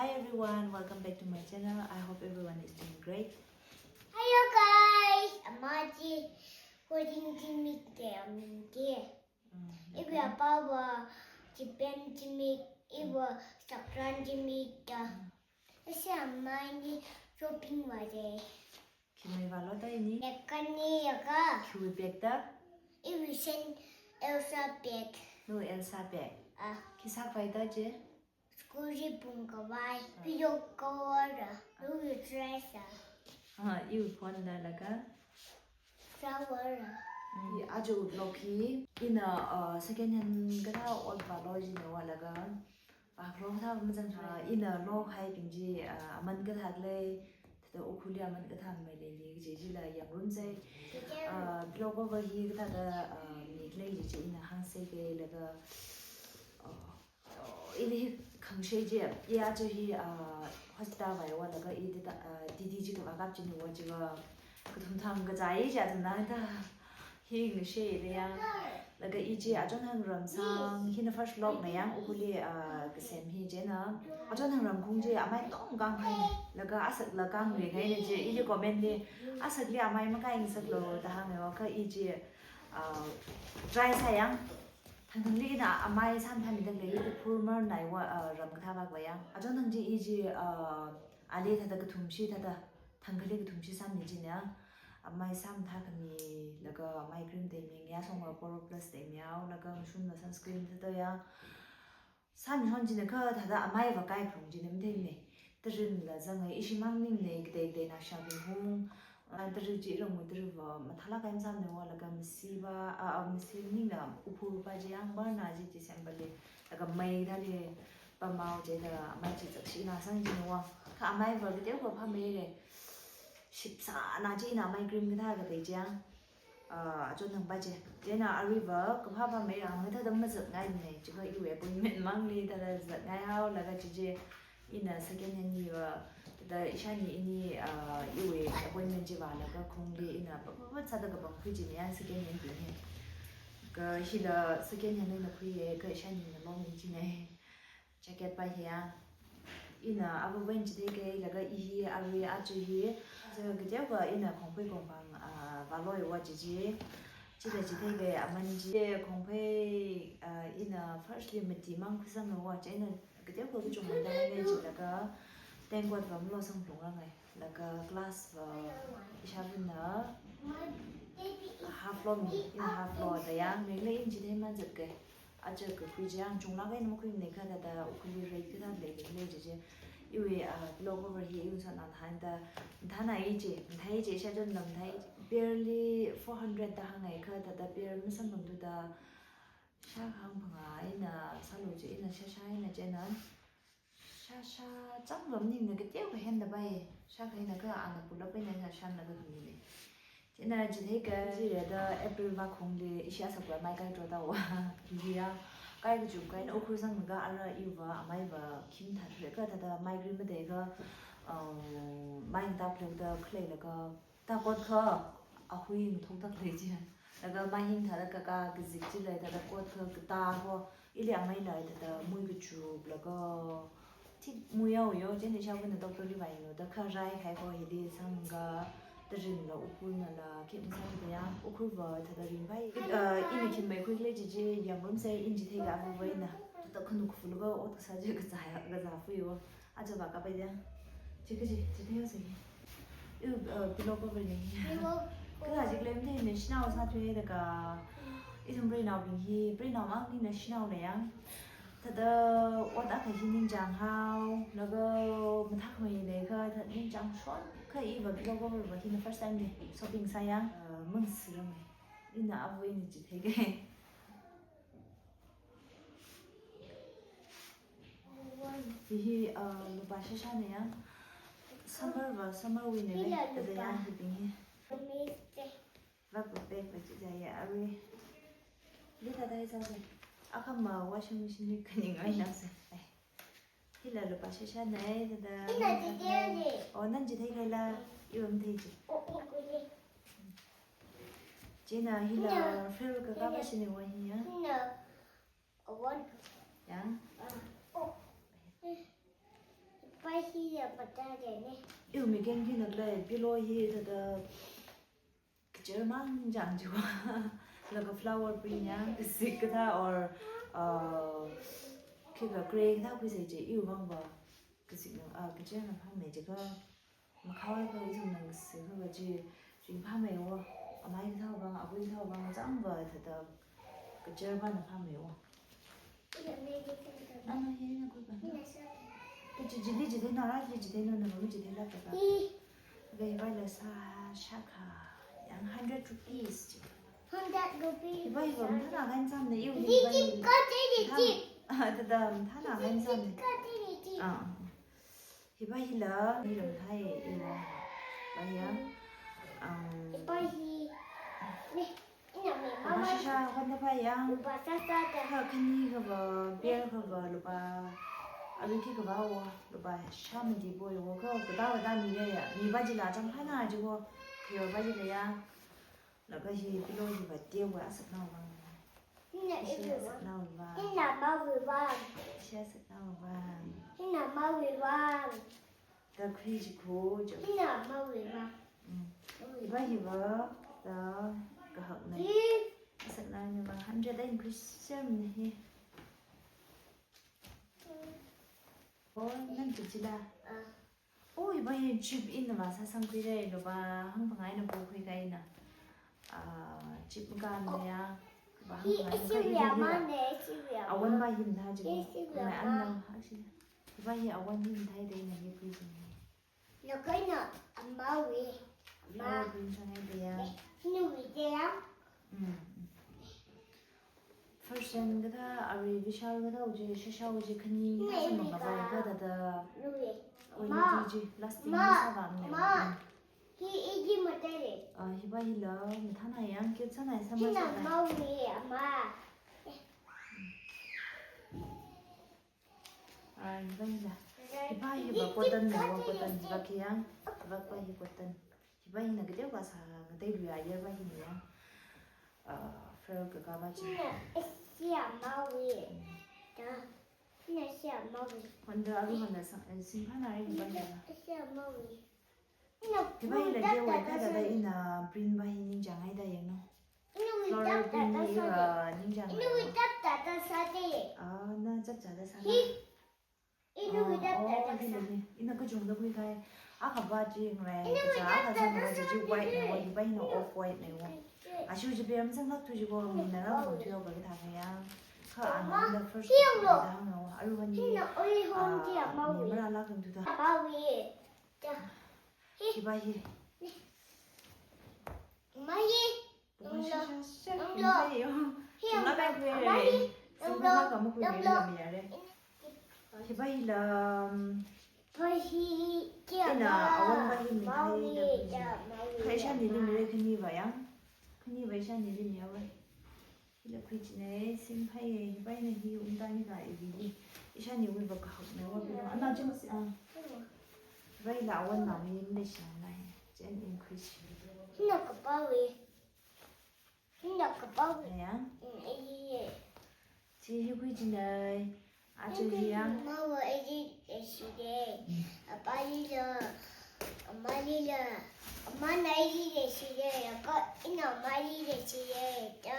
Hi everyone, welcome back to my channel. I hope everyone is doing great. Hello guys, Amati holding Jimmy there. If you are power, Japan Jimmy, if you are Sakran Jimmy, this is my shopping day. Kimay valo tayo ni Nekani yaga, Kiwi Pekta, if you send Elsa back, no Elsa Pek. Kisak fayda je? Scusi Punkawai, video color, you dress, Iwi Ponda laga. flower. Ajo loki ina second hand gada old biology no laga. Bahro tha mazan ina lo khai bingji aman gada le the ukuli aman gada meleli jeji la yangrun zai blog over hi gada da le jeji ina hanse ge laga ili khangshei je ya jo hi hospital vai wa laga i didi ji ka gap ji ni wa ji ga kuthum tham ga jai ja na da hi ngi she le ya laga i ji a jon hang ram sang hi na first log na yang ukuli ka sem hi je na a jon hang ram khung je amai tong gang hai laga asak la gang re ngai ne je i ji comment ni asak li amai ma kai sak lo da hang wa ka i ji dry sayang thằng lý na amai san tham mi dang le i purmer nai wa ram ka tha ba wa yang a jon thang ji i ji ali tha da ka thum shi tha da thang khali ka thum shi sam ni ji na amai sam tha ka mi laga amai cream de mi ya song wa poro plus de miao laga shun na sunscreen tha da ya sam hon ji ne ka tha da amai wa kai phung ji nem de ne ta rin la zang ai ishi mang ning ne de de na sha bi hung ta ri ji rong mu dru wa ma thala kai sam ne wa laga msi ba msi ni na upu ba ji yang ba na ji december le laga mai da le ba mau je da amai ji zak shi na sang ji ne wa ka amai wa de ko pha me le shipsa na ji na mai cream ga ga de jang cho nang ba je na arriva ko pha pha me ra me tha dam ma zak ngai ne ji ga yu e pun men mang li da zak ngai hao la ga ji je ina second hand ni wa da ishani ini yu e appointment ji ba la ga khong le ina ba sa da ga bang phi ji ne second hand bi ne ga hi da second hand na phi e ga ishani na long ji ne jacket ba he ya ina abu wen ji de ge la ga i hi a ji hi so ga ja ba ina khong phi gong bang va lo wa ji ji da ji de ge aman ji khong phi ina first limit ti mang khu sang wa cha ina ga ja ko ju ma da ge ji la ga ten quạt vamos lo xong đúng là ngày là cái glass và isha bên đó half floor mi in half floor đấy á mình lấy in chỉ thêm mà giật cái à chờ cái quy trình chúng nó cái nó quy này cái là quy rate cái là để lấy chỉ chứ yêu logo over here yêu sao nó thành này chỉ thấy chỉ sẽ cho nằm thấy barely 400 ta hàng ngày cái là barely mới xong nằm tụi ta sao không phải là sao lối chỉ là sai là trên nó sa chắc lắm nhìn là cái tiêu của hen là bay sa cái là cái anh là phụ lớp bên này là san là cái gì này thế nên chỉ thấy cái gì là đó April và không thì ít sẽ sắp lại mai cái chỗ đâu gì à cái chụp cái nó khơi sang cái anh là yêu và mai và kim thật rồi cái thật là mai green mới để cái mai ta phải được clay là cái ta còn khờ huy thông tác lấy chứ là cái mai hình thật là cái dịch chứ lại thật là còn khờ cái ta ho ít là mai lại thật là mui cái chụp là cái thì mùi ao yo trên để sao bên đó doctor đi vậy rồi đó khai ra khai coi thì đi sang cái đó rừng là ukul là kiếm sang cái gì ukul vợ thật là rừng vậy in thì mấy khối lấy chỉ yang muốn say in chỉ thấy cái vụ vậy nè đó không được phụ lúa ô sao chứ cái giá phụ yo à cho bà cái bây giờ chỉ cái gì chỉ thấy gì pillow cover này cái là chỉ lấy thêm để nào sao thuê được cả ít hôm bữa nào bình nào mang đi là nào này á thật là what đã thấy nhìn chẳng hao nó có mình thắc mày này coi thật nhìn chẳng suốt cái và cái logo và khi nó first time đi shopping sai á mừng sướng mày đi nào vui thì chỉ thấy cái thì lúc bà sẽ này á summer và summer win này từ đây ăn thì bình và bữa bếp và chị dạy à rồi biết là đây sao rồi không mà washing machine cái những ai nào sẽ thì là lúc bà sẽ này thì là nên chỉ thấy cái là yêu em thấy chị nào hi là favorite cái các bạn này quen nhá dạ 이빨이 맞다 되네. yêu mi gen khi được lấy bilo hi thật cái chơi mang chẳng chịu là cái flower print nhá cái xịt cái tha or khi cái gray cái tha cái gì chỉ yêu vang vào cái xịt nó cái chơi là pha mày chỉ có mà khâu cái dùng năng sử cái gì chỉ pha mày vô mai cái thao vang cái thao vang chẳng vào thật cái chơi mang là pha mày vô anh nói gì nó cũng vậy cái chỉ thế nào đó chỉ thế nào nó chỉ thế là cái về vai là sa shaka yang 100 rupees 100 rupees. vậy vẫn thế nào anh xem này yêu Chị thì chị có thế thì chị. thật đầm thế nào anh xem này Có thế thì chị. thì vậy là đi làm thay yêu vậy á 이빨이. 네. 이놈이 mà 마마. sao con nó phải yang 오빠 싸싸다. ha cái gì cái vợ bia cái vợ lúc ba à bên kia cái vợ lúc ba sao mình đi bồi cái đó là mi đây à mi bao giờ là trong hai ngày chứ cô thì bao giờ là là cái gì cái đôi gì phải tiêu quá sạch nào vàng 이나 xe 이거. sạch nào vàng 이나 마블방. xe sạch nào vàng 이나 마블방. ta khi chỉ cố chứ 이나 마블방. thì bao giờ vợ đó cái hộp này sạch nào nhưng mà 100 anh Christian này ôi nên chỉ là ôi bây giờ chụp in mà sao sang quy đây rồi bà không phải ai nó bố quy cái nè chụp gan này à bà không phải cái gì 시비야만네 시비야. à quên bà nhìn thấy chứ Yes, mà ăn đâu hả chị thì bây giờ à quên nhìn thấy đây là cái quy gì 너 그냥 엄마 위. mà 엄마. bên sang đây thì 이놈 이제야? first and cái đó ari vishal cái đó chứ shishal chứ khăn nhìn cái gì mà bà cái đó đó 누구야? ôi 엄마. gì last thing 엄마. sao bạn này 엄마. 이지 못하래. thì bây giờ mình thấy này ăn kiểu thế này sao mà 이나 sao này 엄마 위. 엄마. vâng là thì ba hi ba cotton này ba cotton ba kia ba ba hi cotton thì ba hi là cái điều bà sa cái đây bia giờ ba hi này phơi cái cá ba chi 이나 시 엄마 위. 자. 이나 시 엄마 위. còn đó là còn là xin phát này thì ba hi là 시 엄마 위. 이나 thì ba hi là điều cái đó đây là print ba hi nhìn chẳng ai đây nó 이놈이 floral print đi 답답하다 và nhìn chẳng 이놈이 답답하다 nó chắc chắn là sao 이놈이 cái 답답하다 này nó cái chung đó quy cái ác hợp ba chi này cái giá là sao mà chỉ white này thì ba hi nó off white này 아쉬워 집에 생각 두시고 민나라 공투여 거기 다가야 그 안에 first 다가요 알고니 이나 어이 혼지 엄마 위 미물 알라 근두다 엄마 위 자, 기바히 엄마 위 인데요 엄마 정말 위 생각가 먹고 이러면 미안해 기바히람 버시 이나 어원바히 엄마 위 미타이 자, 회샤 니리 미래 그니 봐야 그니 회샤 니리 미야와 이라 그지네 심파이 바이네 히 운다니가 이기 이샤니 우리 버가 하고 내가 안나 좀 vậy là quân nào mình để sáng này trên increase 이나 엄마 위 이나 엄마 위 này á 이 chị hiểu quy trình này à chị hiang 엄마와 애기 시대 아빠 리더 엄마 리더 엄마 나이 시대 아까 이나 엄마 리더 시대 저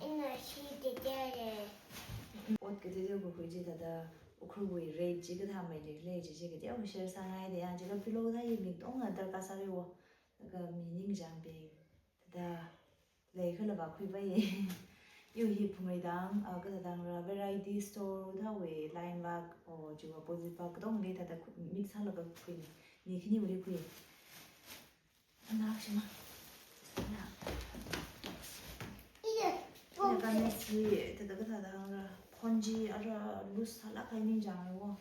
이나 시대 때래 옷 cái thứ của quy trình là ukruwi rate chỉ cái tham mày để lấy chỉ cái điều share sang ai để anh chỉ cần philo thấy mình cũng là tất cả sao rồi cái mình nhìn rằng bị đã lấy cái là bảo quy vậy yêu hiệp người đang ở cái đang là variety store thao về line bag or chỉ có positive bag đó người ta đã mix hết là cái quy mình khi nhiều đi quy anh nói xem mà 이제 cái này gì thì cái đang là 펀지 알아 루스 살라카 있는 줄 알고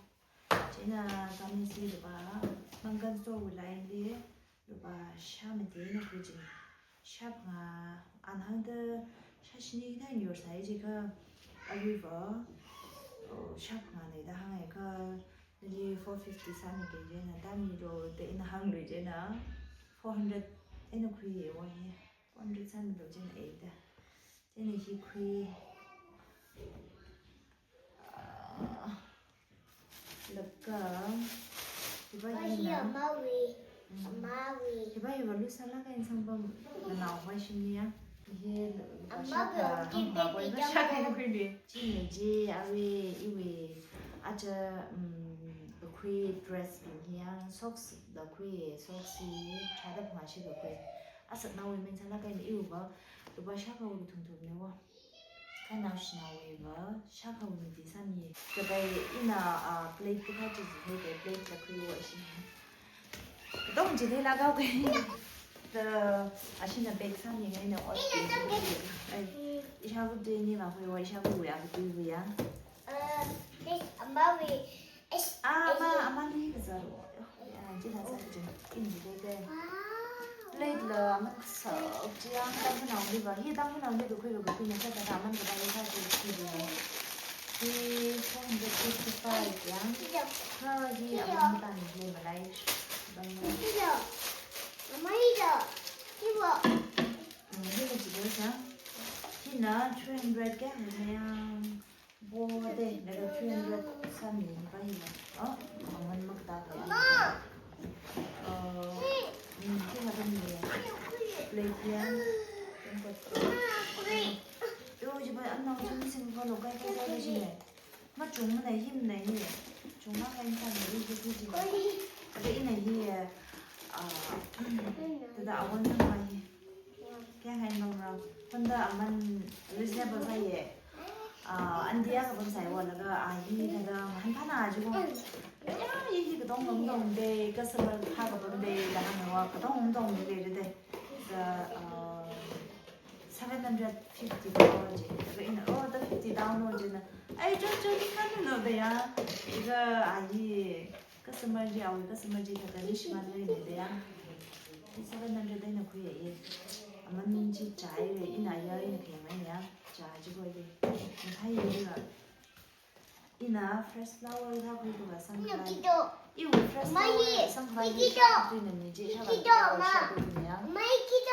제가 가면서 봐 방금 또 라인데 봐 샤면 되는 거지 샤가 안 하는데 샤신이 다 요 사이즈가 아리버 샤가 안에다 하니까 이제 450 사는 게 이제는 단위로 되는 항로 이제는 400 에는 그게 뭐해 400 사는 거 이제는 에이다 쟤는 이 그게 lập cả Hiba Bye ina. 엄마 위. 엄마 위. Hiba hiba lu sala ka insang bam na wa shimia. Ye ba Amma shaka bi ha wa bi ba bi shaka bi ni kwini. Ji ne ji awe iwe aja the queer dress bin yang socks the queer socks chada ma shi the queer. Asa na we men sala ka ni iwe ba ba shaka wa tung tung ne wa. Kan na shi na we ba shaka wa ni san ye. Ka bai ina plate ka ji he de plate the queer wa shi. Don't you think I go the I should have baked something in the oil. Ich habe den nie mal für ich habe wir haben die wir. This 엄마 위. Aber nie gesagt. Ja, die hat gesagt, in die Wege. Leider man so, ja, dann genau lieber hier dann genau nicht du können wir können das da man da ist halt die 455 ja. Ha, hier am dann leben leicht. 이거. 엄마 이거. 이거. 이거 지금 Hina 300 cái này vô đây là 300 sao mình phải hiểu mình mặc ta cái cái là bên này lấy tiền tôi chỉ phải ăn nấu chung sinh con nó cái cái gì này mà chúng này him này nhỉ chúng nó cái sao mình đi cái gì cái này thì từ đầu con thằng này cái hành động rồi 근데 아만 리즈네블 사이에 안디아가 본 사이 원래가 아이가 한 하나 가지고 이게 너무 운동인데 그것을 하고 본데 나는 와 그동 운동인데 이래 그래서 750 dollars 그 이는 the 50 dollars 아이 저 이거는 너야 이거 아이 그스머지 아우 그스머지 그가 리시만 내야 700는 그게 아만 지 자이를 이나야 이렇게 그냥이야 자지고 이게 사이가 이나 fresh flower 다 그리고 가서 여기도. 이거 fresh flower 상관이 있는 이제 샤가 엄마 이기도.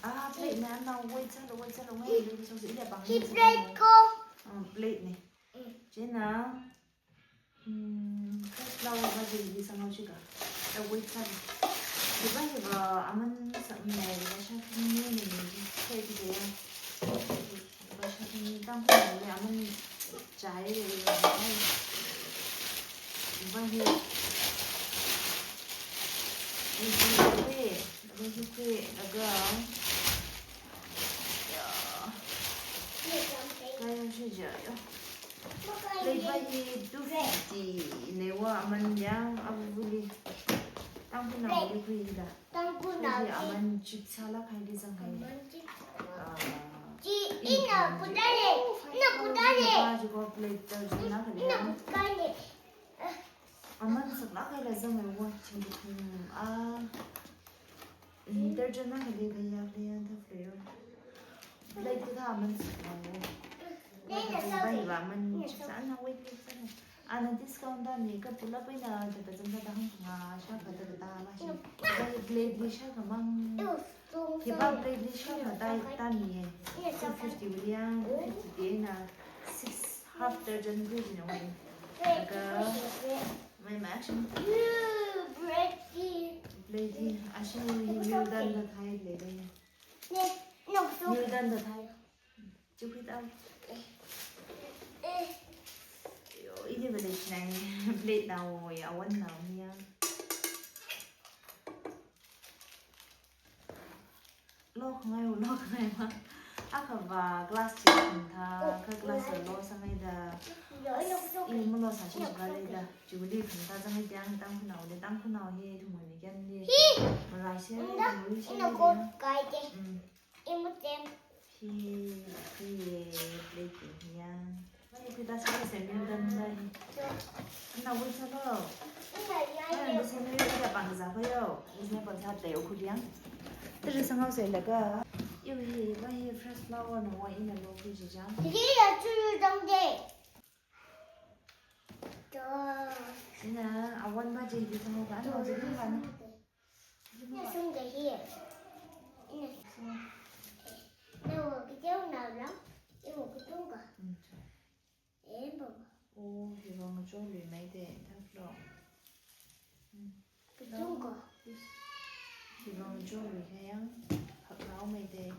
아 plate 나 wait 왜 이렇게 소스 이래 방 플레이코. plate 네 제나 fresh flower 가지고 이 상황이가 wait 이거 아만 내가 샤프니 이거 샤프니 땅콩 우리 아만 자이 이거 이거 가요 쉬자요 레이바이 두피티 내와 아만 양 아부리 땅콩 나오게 보이다. 땅콩 여기 나오기. 아만 집 살아 가게 상가에. 이나 부다리. 가지고 플레이트 주나 그래. 이나 부다리. 아만 살아 가게 상가에 와 친구 데르잖아 그게 그냥 더 그래요. 플레이트 다 아만 살아. 바이 아만 집 살아 웨이트 살아. 아는 디스카운트니 그 불러보이나 저도 좀 더 한가 샤가도 다 마시 그 블레이드 샤가만 기밥 블레이드 샤가 다 따니에 250 william 50데나 6 half dozen 그지는 왜 그가 왜 마신 블레이드 아시는 밀단도 다 해래 밀단도 다 주피다 이제 블레이드 này 블레이드 nào ở quanh nào nha lo không ai mà ác và glass chỉ cần tha cái glass lo sang đây là 이거 lo sản xuất ra đây là chủ đi chúng ta sang đây tăng cái nào thì thùng mình cái đi mà lại xe đi xe 이나 đi 곧 가야 돼. 이모템. thì 블레이드 nha bây giờ sẽ sẽ miêu đơn đây nào bây giờ đâu bây giờ miêu đơn bằng giá phải không bây giờ còn sao đều khu điếng tức là sang sẽ là cái yêu gì bây giờ fresh flower nó ngoài in là nó cái gì chứ 이게 주유정제. thế là à quan ba gì thì sang bán nó gì không bán 이나 손대 히. 이나 cái chỗ nào lắm? Cái một cái chỗ cả. Em bảo. 오 이거 좀 리메이드 다 그럼 이건 좀 그냥 áo mày đi.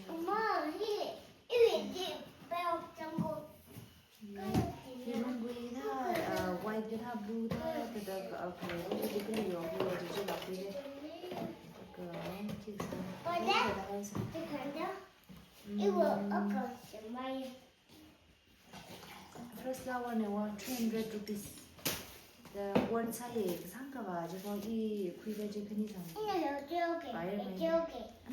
엄마, 이게 배워 정보. Thì mình quy tha white cái tha blue tha từ từ cái điều gì cho đọc đi cái chị What that? The candle. It will occur to my. First flower này 200 rupees. The one size 상가가지고 이 귀가지 편의상. 이렇게.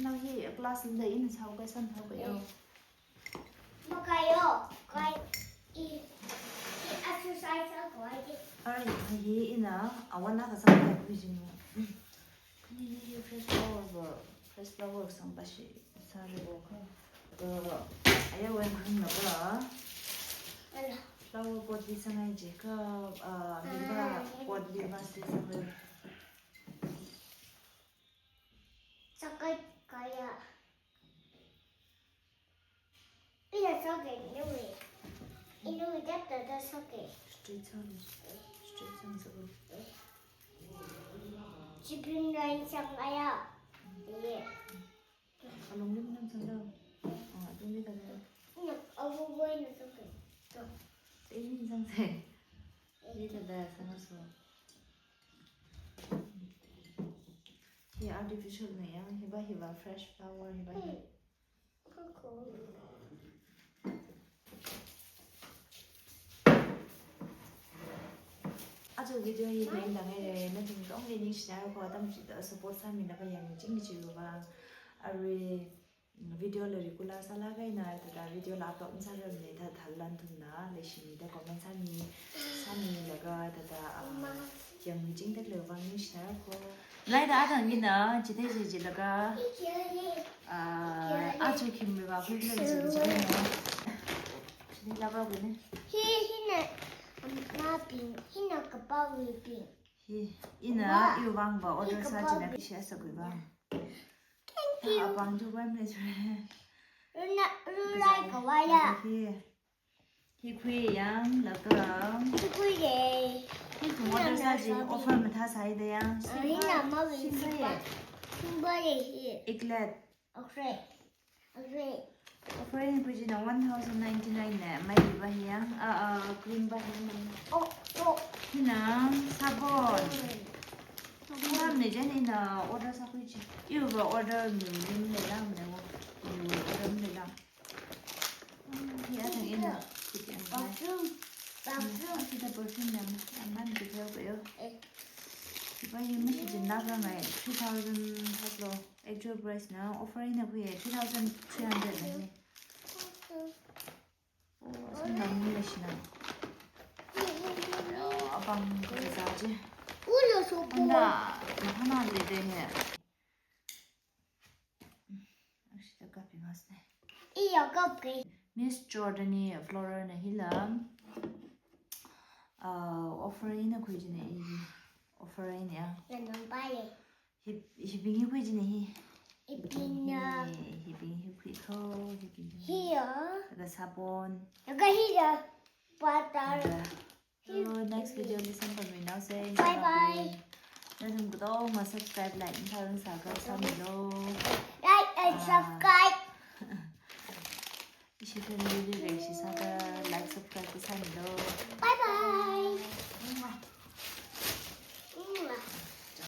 나 이 클래스인데 있는 사고가 선하고요. 뭐가요? 이 exercise 하고 와야지. 이 이나 아원나 가서 보이지 뭐. 근데 이 fresh flower 상바시 사르고 아야 왜 그런 거야? flower pot di sangai je ka liba pot liba se sangai sakay kaya. Ina sakay inuwi data sakay. straight sang so 지금 나 상가야. 예. along lim nam sang đâu tung đi cái ina 어부부에는 sakay. ini sang se đi cái đây sang so hi artificial này hiba fresh flower hiba 아주 video 이 main 당에 나 지금 only 시나리오 거 담 support 사미나 가 양 징지루가 아리 video 레리콜라 살아가이나 다 video laptop 사람네 다 달란tun나 레시미다 comment 사미라가 다 양 징들 레방니 시나리오 나이다 아당이나 지대지지라가 아주 김미가 훌륭해서 지금 지내라고 그네 희나 가방이 빈. 이나 이왕 봐 어쩔 사진에 피시했어 그거. 아방 주관 내줘. 루라이 가와야. 희귀양 나가. 희귀게. 희귀 어쩔 사진 오퍼면 다 사야 돼요. 희나 마비 신발이. 이글렛. 오케이. 오퍼는 그지나 1099네. 많이 봐야. 크림 봐야. 희나 사본. 사람 내전이나 order 사고지. 이거 order 님 내랑 내고 이거 order 내랑. 희야 당이나. kita perfume yang aman juga ya. Iba yang masih jenak ramai 2000 haslo actual price na offering aku ya 2300 ni. Oh, senang ni lesna. Abang kerja aja. Ulo sopo. Anda, mana ada ni? Asyik tak kapi mas ni. Iya kapi. Miss Jordani Flora na hilam. offering na kuijine i offering ya Nanong baye. hibingi kuijine hi Ipina. hibingi kuiko Hiya. daga sabon Naga hiya. Patar. so next video listen for me now say Bye bye. na tum gudo ma subscribe like thang sa ka sa mi lo Like and subscribe. ishi kan video re shi sa ka like subscribe ka sa mi lo